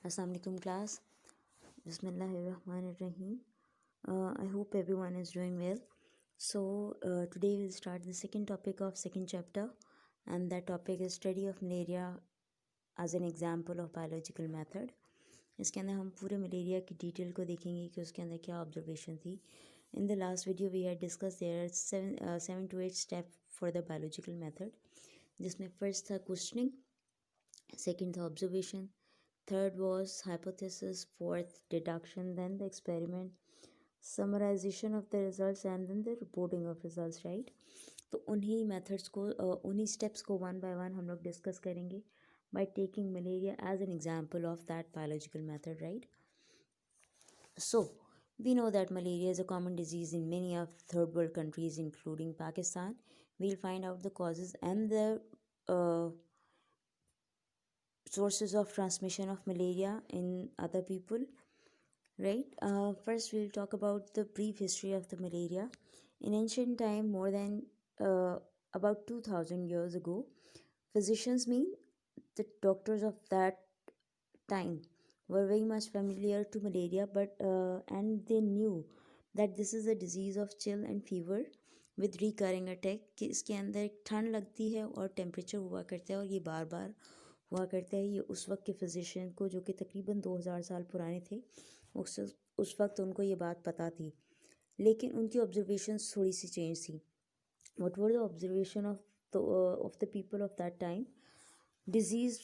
Assalamu alaikum class. Bismillahirrahmanirrahim. I hope everyone is doing well. So today we'll start the second topic of second chapter, and that topic is study of malaria as an example of biological method. इसके अंदर हम पूरे malaria की detail को देखेंगे कि उसके अंदर क्या ऑब्जर्वेशन थी. In the last video we had discussed there are 7 to 8 steps for the biological method, जिसमें first था questioning, second था observation, third was hypothesis, fourth deduction, then the experiment, summarization of the results, and then the reporting of results, right? तो उन्हीं methods को उन्हीं steps को one by one हम लोग डिस्कस करेंगे by taking malaria as an example of that biological method, right? So we know that malaria is a common disease in many of third world countries including Pakistan. We'll find out the causes and the sources of transmission of malaria in other people, right? First we'll talk about the brief history of the malaria. In ancient time, more than about 2000 years ago, physicians, mean the doctors of that time, were very much familiar to malaria, but and they knew that this is a disease of chill and fever with recurring attack, कि इसके अंदर एक ठंड लगती है और temperature हुआ करता है और ये बार बार हुआ करता है. ये उस वक्त के फिजिशियन को, जो कि तकरीबन 2000 साल पुराने थे, उस वक्त उनको ये बात पता थी, लेकिन उनकी ऑब्जर्वेशंस थोड़ी सी चेंज थी. What were the observation of the people of that time? Disease,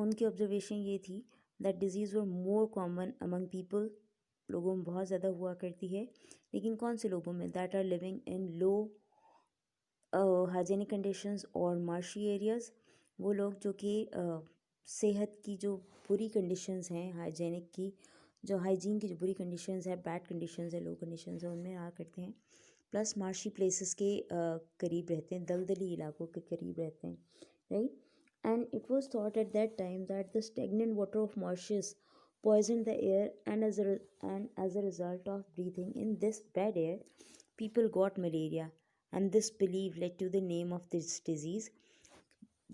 उनकी ऑब्जर्वेशन ये थी that disease were more common among people, लोगों में बहुत ज़्यादा हुआ करती है. लेकिन कौन से लोगों में? That are living in low hygienic conditions और मार्शी एरियाज़. वो लोग जो कि सेहत की जो बुरी कंडीशंस हैं, हाइजीनिक की जो हाइजीन की जो बुरी कंडीशंस है, बैड कंडीशंस है, लो कंडीशंस है, उनमें रहा करते हैं. प्लस मार्शी प्लेसेस के करीब रहते हैं, दलदली इलाकों के करीब रहते हैं, right? And it was thought at that time that the stagnant water of marshes poisoned the air, and as a result of breathing in this bad air, people got malaria, and this belief led to the name of this disease,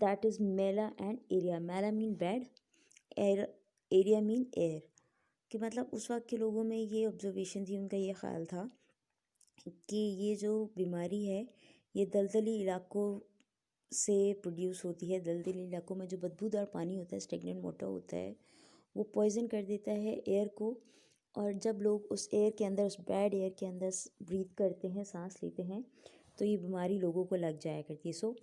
that is mela and area. mela mean bad, air, area mean air. कि मतलब उस वक्त के लोगों में ये observation थी, उनका ये ख्याल था कि ये जो बीमारी है ये दलदली इलाकों से प्रोड्यूस होती है. दलदली इलाकों में जो बदबूदार पानी होता है, स्टेगनेंट वाटर होता है, वो पॉइजन कर देता है एयर को, और जब लोग उस एयर के अंदर, उस बैड एयर के अंदर ब्रीथ करते हैं, सांस लेते हैं, तो ये बीमारी लोगों को लग जाया करती है. सो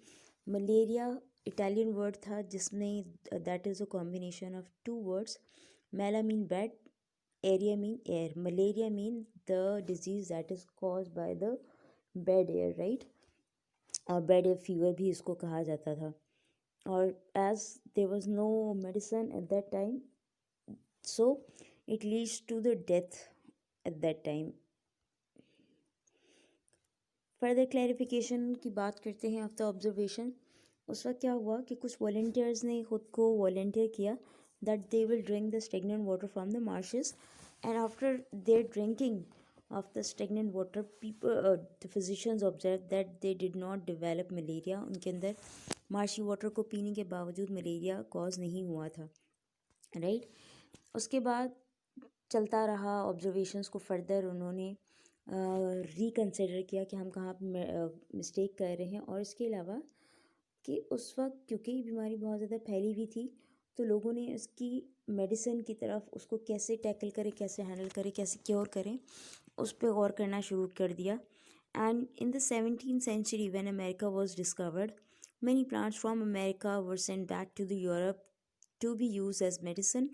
मलेरिया इटालियन वर्ड था, जिसमें that is a combination of two words. मेला मीन बैड, एरिया mean air. Malaria mean the disease that is cause by the bad air, right? और बैड एयर फीवर भी इसको कहा जाता था. और as there was no medicine at that time, so it leads to the death at that time. Further clarification की बात करते हैं आफ्टर ऑब्जर्वेशन. उस वक्त क्या हुआ कि कुछ वॉल्टियर्स ने खुद को वॉल्टियर किया that they will drink the stagnant water from the marches, and after their drinking of the stagnant water, the physicians observed that they did not develop malaria. उनके अंदर मार्शी वाटर को पीने के बावजूद मलेरिया कॉज नहीं हुआ था, right? उसके बाद चलता रहा ऑब्जर्वेशंस को फर्दर उन्होंने रिकन्सिडर किया कि हम कहाँ मिस्टेक कर रहे हैं. और इसके अलावा कि उस वक्त क्योंकि ये बीमारी बहुत ज़्यादा फैली हुई थी, तो लोगों ने इसकी मेडिसिन की तरफ, उसको कैसे टैकल करें, कैसे हैंडल करें, कैसे क्योर करें, उस पर गौर करना शुरू कर दिया. And in the 17th century, when America was discovered, many plants from America were sent back to the Europe to be used as medicine.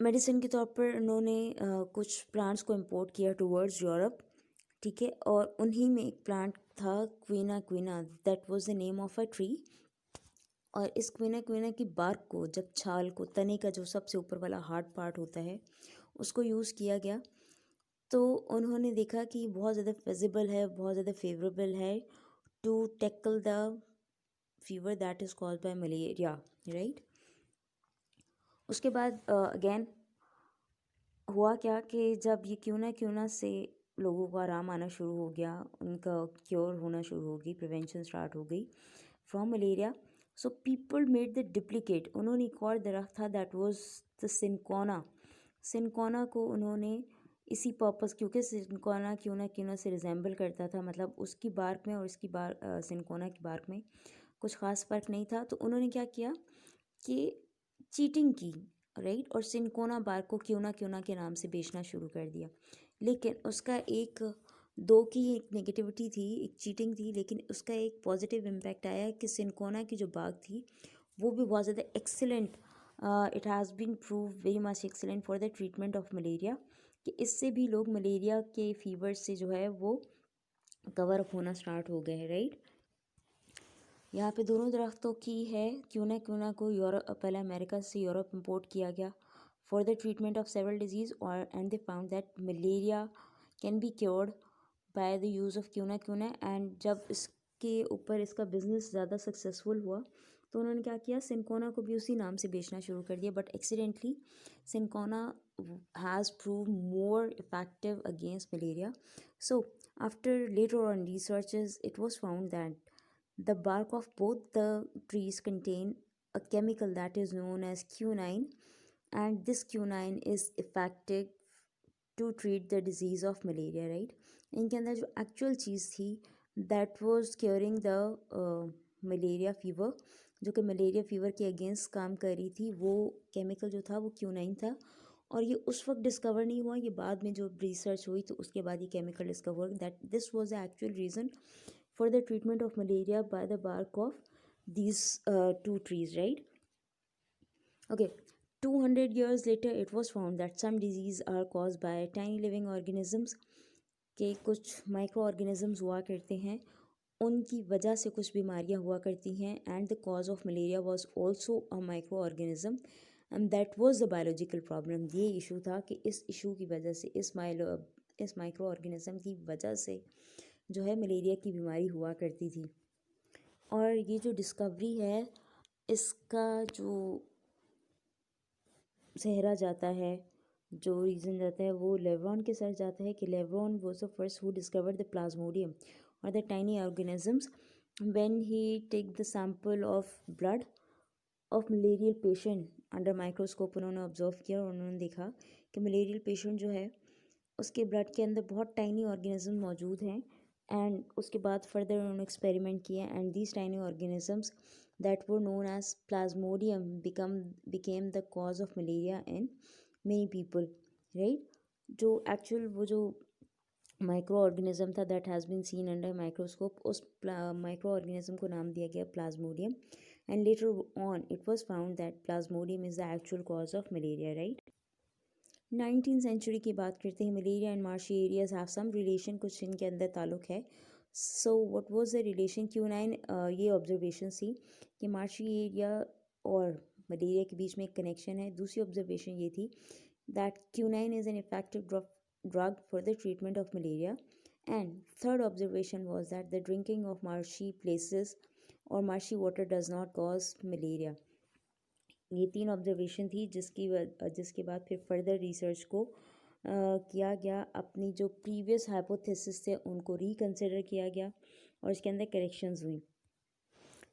Medicine के तौर पर उन्होंने कुछ प्लांट्स को इंपोर्ट किया टूवर्ड्स यूरोप, ठीक है? और उन्हीं में एक प्लांट था क्वीना क्वीना, that was the name of a tree. और इस क्वीना क्वीना की बार्क को, जब छाल को, तने का जो सबसे ऊपर वाला हार्ड पार्ट होता है, उसको यूज़ किया गया. तो उन्होंने देखा कि बहुत ज़्यादा फिजिबल है, बहुत ज़्यादा फेवरेबल है to tackle the fever that is caused by malaria, right? उसके बाद अगेन हुआ क्या कि जब ये क्यों ना से लोगों को आराम आना शुरू हो गया, उनका क्योर होना शुरू हो गई, प्रिवेंशन स्टार्ट हो गई from malaria, so people made the duplicate. उन्होंने एक और दरख्त था that was the cinchona. Cinchona को उन्होंने इसी पर्पस, क्योंकि सिनकोना क्यों ना से रिजेंबल करता था, मतलब उसकी बार्क में और इसकी सिनकोना की बार्क में कुछ ख़ास फ़र्क नहीं था, तो उन्होंने क्या किया कि चीटिंग की, राइट, और सिनकोना बार्क को क्यों ना के नाम से बेचना शुरू कर दिया। लेकिन उसका एक दो की एक नेगेटिविटी थी, एक चीटिंग थी, लेकिन उसका एक पॉजिटिव इम्पैक्ट आया कि सिनकोना की जो बाग थी वो भी बहुत ज़्यादा excellent, it has been prove very much excellent for the treatment of malaria, कि इससे भी लोग मलेरिया के फीवर से जो है वो कवर अप होना स्टार्ट हो गए हैं, राइट। यहाँ पे दोनों दरख्तों की है। क्यों ना को यूरोप, पहले अमेरिका से यूरोप इंपोर्ट किया गया for the treatment of several diseases, और and they found that malaria can be cured by the use of quinine. And जब इसके ऊपर इसका बिजनेस ज़्यादा सक्सेसफुल हुआ तो उन्होंने क्या किया, सिनकोना को भी उसी नाम से बेचना शुरू कर दिया, but accidentally cinchona has prove more effective against malaria. So after later on researches, it was found that the bark of both the trees contain a chemical that is known as quinine, and this quinine is effective to treat the disease of malaria, right। इनके अंदर जो actual चीज़ थी that was curing the malaria fever, जो कि malaria fever के against काम कर रही थी, वो केमिकल जो था वो क्यूनाइन था। और ये उस वक्त डिस्कवर नहीं हुआ, ये बाद में जो रिसर्च हुई तो उसके बाद ये chemical discover that this was the actual reason for the treatment of malaria by the bark of these two trees, right? Okay, 200 years later, it was found that some diseases are caused by tiny living organisms, के कुछ micro organisms हुआ करते हैं, उनकी वजह से कुछ बीमारियां हुआ करती हैं, and the cause of malaria was also a micro organism, and that was the biological problem. ये इशू था कि इस इशू की वजह से, इस माइक्रो ऑर्गेनिज्म की वजह से जो है मलेरिया की बीमारी हुआ करती थी। और ये जो डिस्कवरी है इसका जो सहरा जाता है, जो रीज़न जाता है वो लेब्रॉन के सर जाता है, कि Laveran was the first who discovered the plasmodium और the tiny organisms when he take the sample of blood of malarial patient under microscope. उन्होंने ऑब्जर्व किया और उन्होंने देखा कि मलेरियल पेशेंट जो है उसके ब्लड के अंदर बहुत टाइनी ऑर्गेनिज्म मौजूद हैं, एंड उसके बाद फर्दर उन्होंने एक्सपेरिमेंट किया, and these tiny organisms that were known as plasmodium became the cause of malaria in many people, right। जो एक्चुअल वो जो माइक्रो ऑर्गेनिज्म था that has been seen under microscope, उस माइक्रो ऑर्गेनिज्म को नाम दिया गया plasmodium, and later on it was found that plasmodium is the actual cause of malaria, right. 19th century की बात करते हैं, malaria and marshy areas have some relation, कुछ इनके अंदर ताल्लुक है। So what was the relation, quinine, ये ऑब्जर्वेशन थी कि मार्शी एरिया और मलेरिया के बीच में एक कनेक्शन है। दूसरी ऑब्जर्वेशन ये थी that quinine is an effective drug for the treatment of malaria, and third observation was that the drinking of marshy places और marshy water does not cause malaria. ये तीन ऑब्जर्वेशन थी जिसके बाद फिर फर्दर रिसर्च को किया गया, अपनी जो प्रीवियस हाइपोथेसिस थे उनको रिकन्सिडर किया गया और इसके अंदर करेक्शंस हुई।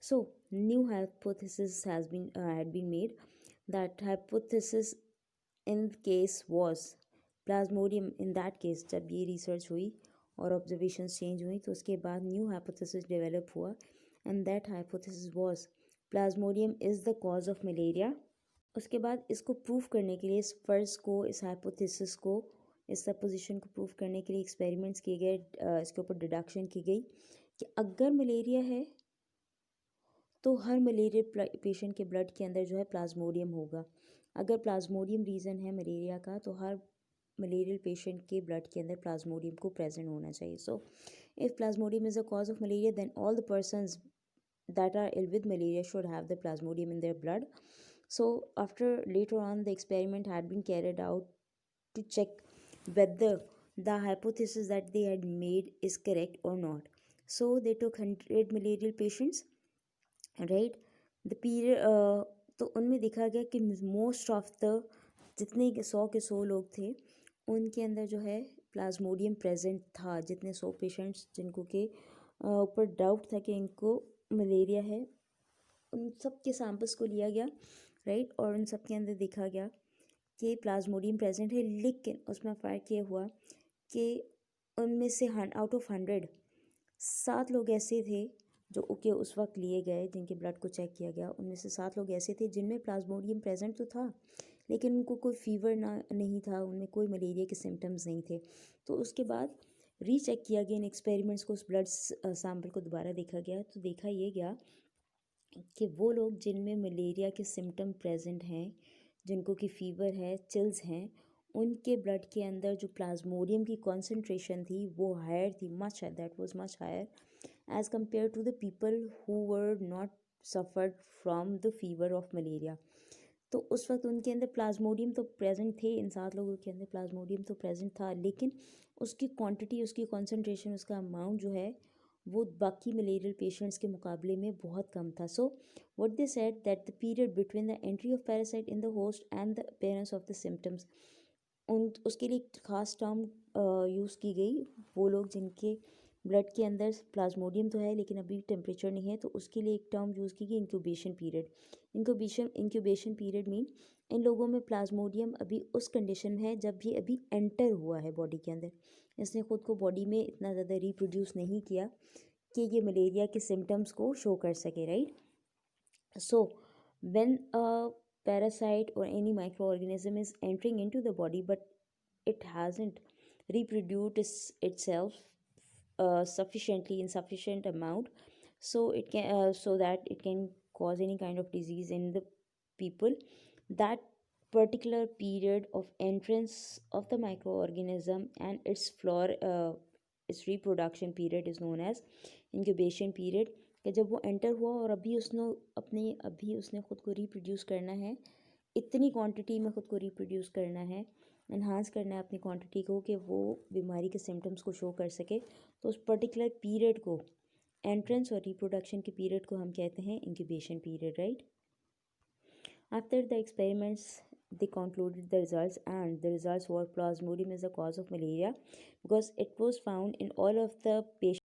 So new hypothesis had been made. That hypothesis in case was Plasmodium. In that case जब ये रिसर्च हुई और ऑब्जर्वेशंस चेंज हुई तो उसके बाद न्यू हाइपोथेसिस डेवलप हुआ, and that hypothesis was Plasmodium is the cause of malaria. उसके बाद इसको प्रूव करने के लिए, इस फर्ज को, इस हाइपोथेसिस को, इस सपोजिशन को प्रूव करने के लिए एक्सपेरिमेंट्स किए गए, इसके ऊपर डिडक्शन की गई कि अगर मलेरिया है तो हर मलेरिया पेशेंट के ब्लड के अंदर जो है प्लाज्मोडियम होगा। अगर प्लाज्मोडियम रीज़न है मलेरिया का तो हर मलेरियल पेशेंट के ब्लड के अंदर प्लाज्मोडियम को प्रेजेंट होना चाहिए। So if Plasmodium is a cause of malaria then all the persons that are ill with malaria should have the plasmodium in their blood. So after later on the experiment had been carried out to check whether the hypothesis that they had made is correct or not. So they took 100 malarial patients, right। the period तो उनमें देखा गया कि most of the जितने 100 के 100 लोग थे उनके अंदर जो है प्लाज्मोडियम प्रेजेंट था। जितने 100 पेशेंट्स जिनको के ऊपर डाउट था कि इनको मलेरिया है, उन सब के सैम्पल्स को लिया गया, राइट, और उन सब के अंदर देखा गया कि प्लाज्मोडियम प्रेजेंट है, लेकिन उसमें फ़र्क ये हुआ कि उनमें से आउट ऑफ 100 7 लोग ऐसे थे जो के उस वक्त लिए गए, जिनके ब्लड को चेक किया गया, उनमें से 7 लोग ऐसे थे जिनमें प्लाज्मोडियम प्रेजेंट तो था, लेकिन उनको कोई फीवर नहीं था, उनमें कोई मलेरिया के सिम्टम्स नहीं थे। तो उसके बाद रीचेक किया गया इन एक्सपेरिमेंट्स को, उस ब्लड सैम्पल को दोबारा देखा गया, तो देखा ये गया कि वो लोग जिनमें मलेरिया के सिम्टम प्रेजेंट हैं, जिनको कि फ़ीवर है, चिल्स हैं, उनके ब्लड के अंदर जो प्लाज्मोडियम की कॉन्सेंट्रेशन थी वो हायर थी, much higher, that was much higher as compare to the people who were not suffered from the fever of malaria. तो उस वक्त उनके अंदर प्लाज्मोडियम तो प्रेजेंट थे, इन 7 लोगों के अंदर प्लाज्मोडियम तो प्रेजेंट था, लेकिन उसकी क्वांटिटी, उसकी कॉन्सेंट्रेशन, उसका अमाउंट जो है वो बाकी मलेरियल पेशेंट्स के मुकाबले में बहुत कम था। So what they said that the period between the entry of parasite in the host and the appearance of the symptoms, उन उसके लिए एक ख़ास टर्म यूज़ की गई। वो लोग जिनके ब्लड के अंदर प्लाज्मोडियम तो है लेकिन अभी टेम्परेचर नहीं है, तो उसके लिए एक टर्म यूज़ की गई, incubation period. Incubation period mean in लोगों में प्लाज्मोडियम अभी उस कंडीशन में है जब ये अभी एंटर हुआ है बॉडी के अंदर, इसने ख़ुद को बॉडी में इतना ज़्यादा रिप्रोड्यूस नहीं किया कि ये मलेरिया के सिम्टम्स को शो कर सके, right. So, when a parasite or any microorganism is entering into the body, but it hasn't reproduced itself sufficiently in sufficient amount, so it can so that it can cause any kind of disease in the people. That particular period of entrance of the microorganism and its reproduction period is known as incubation period। कि जब वो enter हुआ और अभी उसने ख़ुद को reproduce करना है, इतनी क्वांटिटी में ख़ुद को रिप्रोड्यूस करना है, इन्हांस करना है अपनी क्वांटिटी को कि वो बीमारी के सिम्टम्स को शो कर सके, तो उस पर्टिकुलर पीरियड को, एंट्रेंस और रिप्रोडक्शन के पीरियड को हम कहते हैं incubation period, right. After the experiments they concluded the results, and the results were plasmodium is the cause of malaria because it was found in all of the patients